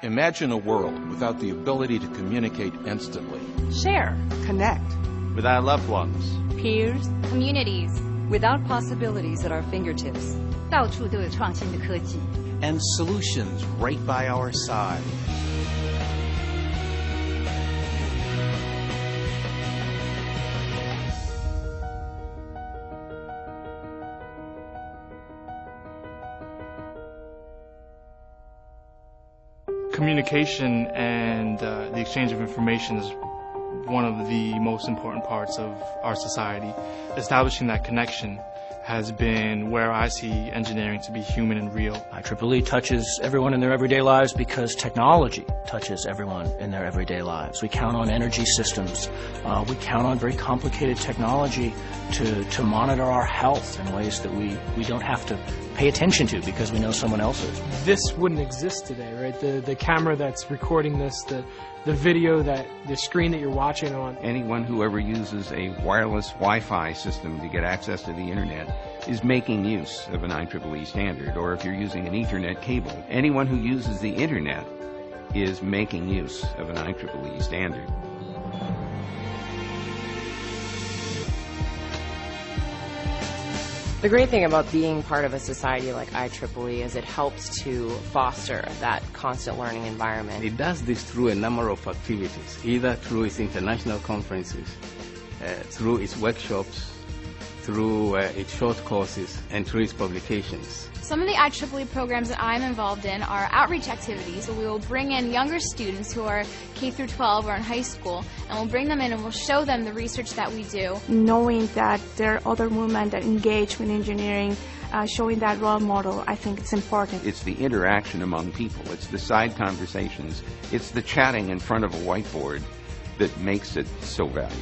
Imagine a world without the ability to communicate instantly. Share, connect. Without loved ones. Peers, communities. Without possibilities at our fingertips. 到处都有创新的科技 And solutions right by our side. Communication and the exchange of information is one of the most important parts of our society. Establishing that connection has been where I see engineering to be human and real. IEEE touches everyone in their everyday lives because technology touches everyone in their everyday lives. We count on energy systems. We count on very complicated technology to monitor our health in ways that we don't have to pay attention to because we know someone else is. This wouldn't exist today, right? The camera that's recording this, the video, the screen that you're watching on. Anyone who ever uses a wireless Wi-Fi system to get access to the internet is making use of an IEEE standard, or if you're using an Ethernet cable, anyone who uses the internet is making use of an IEEE standard. The great thing about being part of a society like IEEE is it helps to foster that constant learning environment. It does this through a number of activities, either through its international conferences, through its workshops, through its short courses, and through its publications. Some of the IEEE programs that I'm involved in are outreach activities. So we will bring in younger students who are K through 12 or in high school, and we'll bring them in and we'll show them the research that we do. Knowing that there are other women that engage with engineering, showing that role model, I think it's important. It's the interaction among people. It's the side conversations. It's the chatting in front of a whiteboard that makes it so valuable.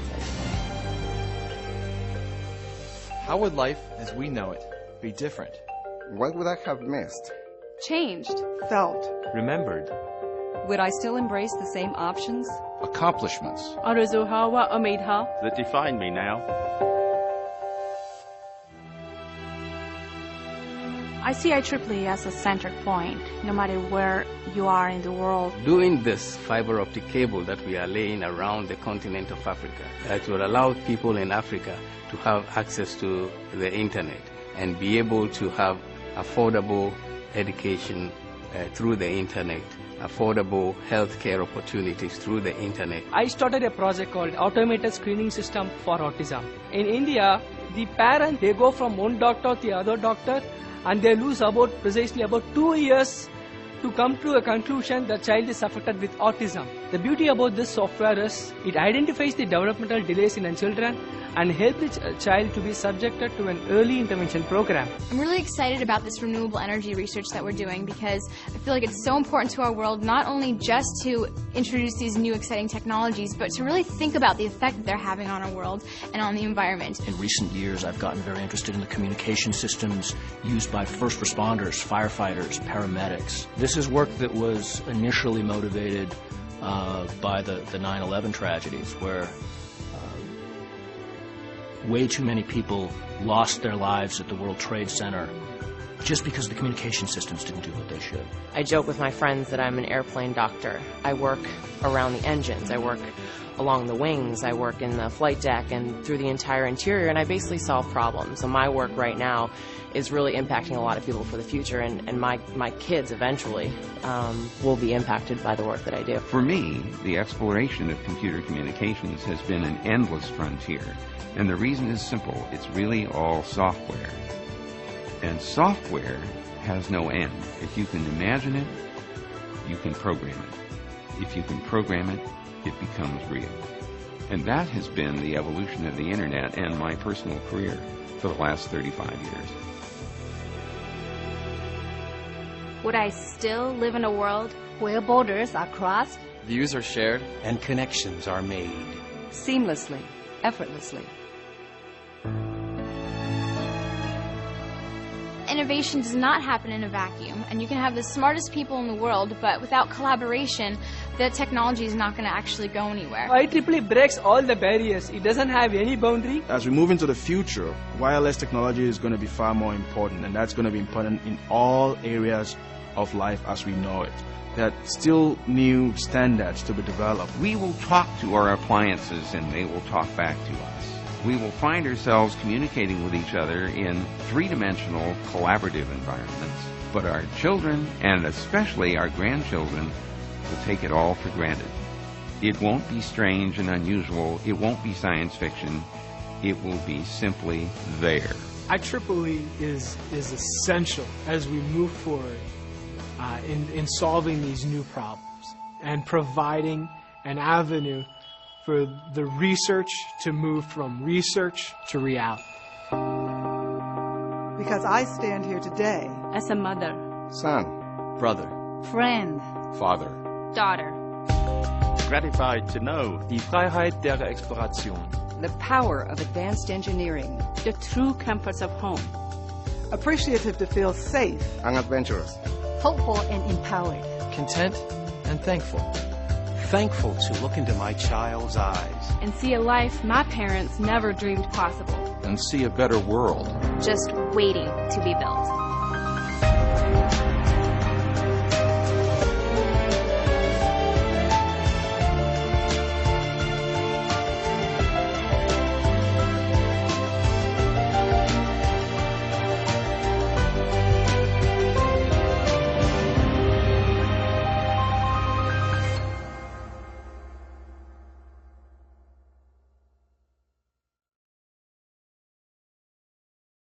How would life as we know it be different? What would I have missed? Changed. Felt. Remembered. Would I still embrace the same options? Accomplishments. That define me now. I see IEEE as a center point, no matter where you are in the world. Doing this fiber optic cable that we are laying around the continent of Africa, it will allow people in Africa to have access to the internet and be able to have affordable education through the internet, affordable healthcare opportunities through the internet. I started a project called Automated Screening System for Autism. In India, the parent, they go from one doctor to the other doctor and they lose precisely about 2 years to come to a conclusion that child is affected with autism. The beauty about this software is it identifies the developmental delays in children and help the child to be subjected to an early intervention program. I'm really excited about this renewable energy research that we're doing because I feel like it's so important to our world, not only just to introduce these new exciting technologies, but to really think about the effect that they're having on our world and on the environment. In recent years, I've gotten very interested in the communication systems used by first responders, firefighters, paramedics. This is work that was initially motivated by the 9/11 tragedies, where way too many people lost their lives at the World Trade Center just because the communication systems didn't do what they should. I joke with my friends that I'm an airplane doctor. I work around the engines, I work along the wings, I work in the flight deck and through the entire interior, and I basically solve problems. So my work right now is really impacting a lot of people for the future, and my kids eventually will be impacted by the work that I do. For me, the exploration of computer communications has been an endless frontier. And the reason is simple. It's really all software. And software has no end. If you can imagine it, you can program it. If you can program it, it becomes real. And that has been the evolution of the internet and my personal career for the last 35 years. Would I still live in a world where borders are crossed? Views are shared and connections are made. Seamlessly, effortlessly. Innovation does not happen in a vacuum, and you can have the smartest people in the world, but without collaboration, the technology is not going to actually go anywhere. IEEE breaks all the barriers. It doesn't have any boundary. As we move into the future, wireless technology is going to be far more important, and that's going to be important in all areas of life as we know it. There are still new standards to be developed. We will talk to our appliances and they will talk back to us. We will find ourselves communicating with each other in three-dimensional collaborative environments, but our children, and especially our grandchildren, will take it all for granted. It won't be strange and unusual. It won't be science fiction. It will be simply there. IEEE is essential as we move forward in solving these new problems and providing an avenue for the research to move from research to reality. Because I stand here today as a mother, son, brother, friend, father, daughter. Gratified to know die Freiheit der Exploration, the power of advanced engineering, the true comforts of home, appreciative to feel safe and adventurous, hopeful and empowered, content and thankful. Thankful to look into my child's eyes and see a life my parents never dreamed possible. and see a better world. Just waiting to be built.